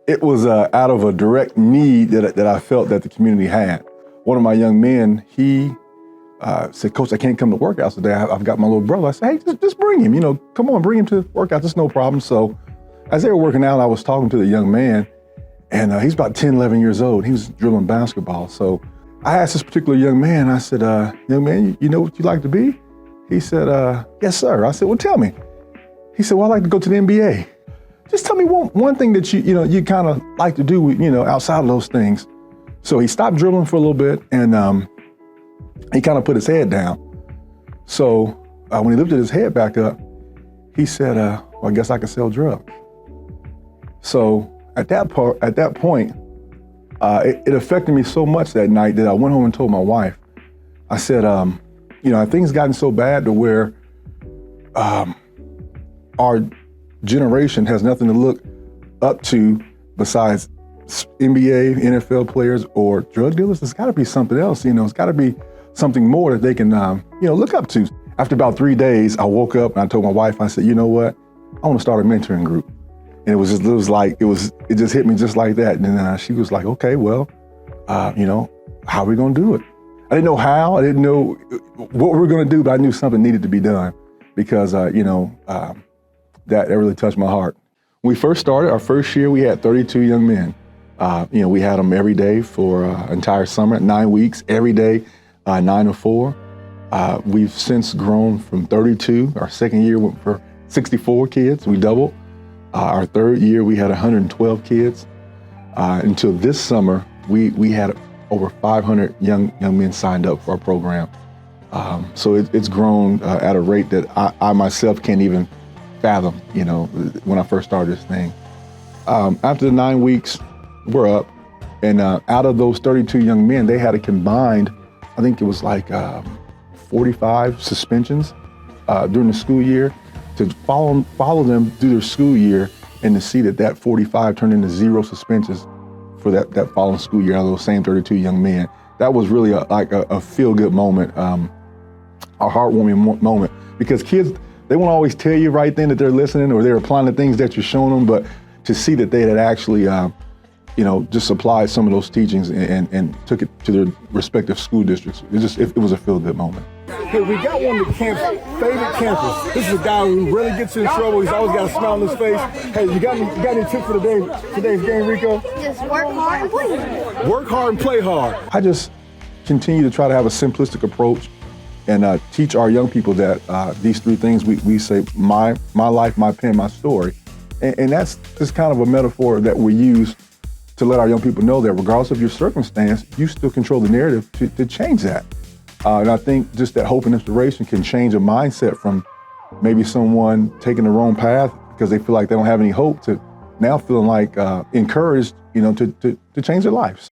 It was out of a direct need that I felt that the community had. One of my young men, he said, "Coach, I can't come to workouts today. I've got my little brother." I said, "Hey, just bring him. Come on, bring him to workouts. It's no problem." So as they were working out, I was talking to the young man, and he's about 10, 11 years old. He was dribbling basketball. So I asked this particular young man, I said, "Young man, you know what you like to be?" He said, "Yes, sir." I said, "Well, tell me." He said, "Well, I like to go to the NBA." Just tell me one thing that you kind of like to do, outside of those things. So he stopped dribbling for a little bit, and he kind of put his head down. So when he lifted his head back up, he said, "Well, I guess I can sell drugs." So at that point, it affected me so much that night that I went home and told my wife. I said, things gotten so bad to where our generation has nothing to look up to besides NBA, NFL players, or drug dealers. There's got to be something else. It's got to be something more that they can, look up to. After about 3 days, I woke up and I told my wife, I said, "You know what? I want to start a mentoring group." And it just hit me just like that. And then she was like, "Okay, well, how are we going to do it?" I didn't know how. I didn't know what we were going to do, but I knew something needed to be done because, that really touched my heart. When we first started, our first year, we had 32 young men. We had them every day for entire summer, 9 weeks, every day, 9 to 4. We've since grown from 32. Our second year went for 64 kids. We doubled. Our third year, we had 112 kids. Until this summer, we had over 500 young men signed up for our program. So it's grown at a rate that I myself can't even fathom, when I first started this thing. After the 9 weeks, we're up, and out of those 32 young men, they had a combined, I think it was like 45 suspensions during the school year. To follow them through their school year and to see that 45 turned into 0 suspensions for that following school year out of those same 32 young men. That was really a feel-good moment, a heartwarming moment, because kids, they won't always tell you right then that they're listening or they're applying the things that you're showing them, but to see that they had actually, just applied some of those teachings and took it to their respective school districts, it was a feel-good moment. Hey, we got one of the camp's favorite campers. This is a guy who really gets in trouble. He's always got a smile on his face. Hey, you got any tips for today's game, Rico? Just work hard and play hard. Work hard and play hard. I just continue to try to have a simplistic approach and teach our young people that these 3 things we say, my life, my pen, my story. And that's just kind of a metaphor that we use to let our young people know that regardless of your circumstance, you still control the narrative to change that. And I think just that hope and inspiration can change a mindset from maybe someone taking the wrong path because they feel like they don't have any hope to now feeling like encouraged, to change their lives.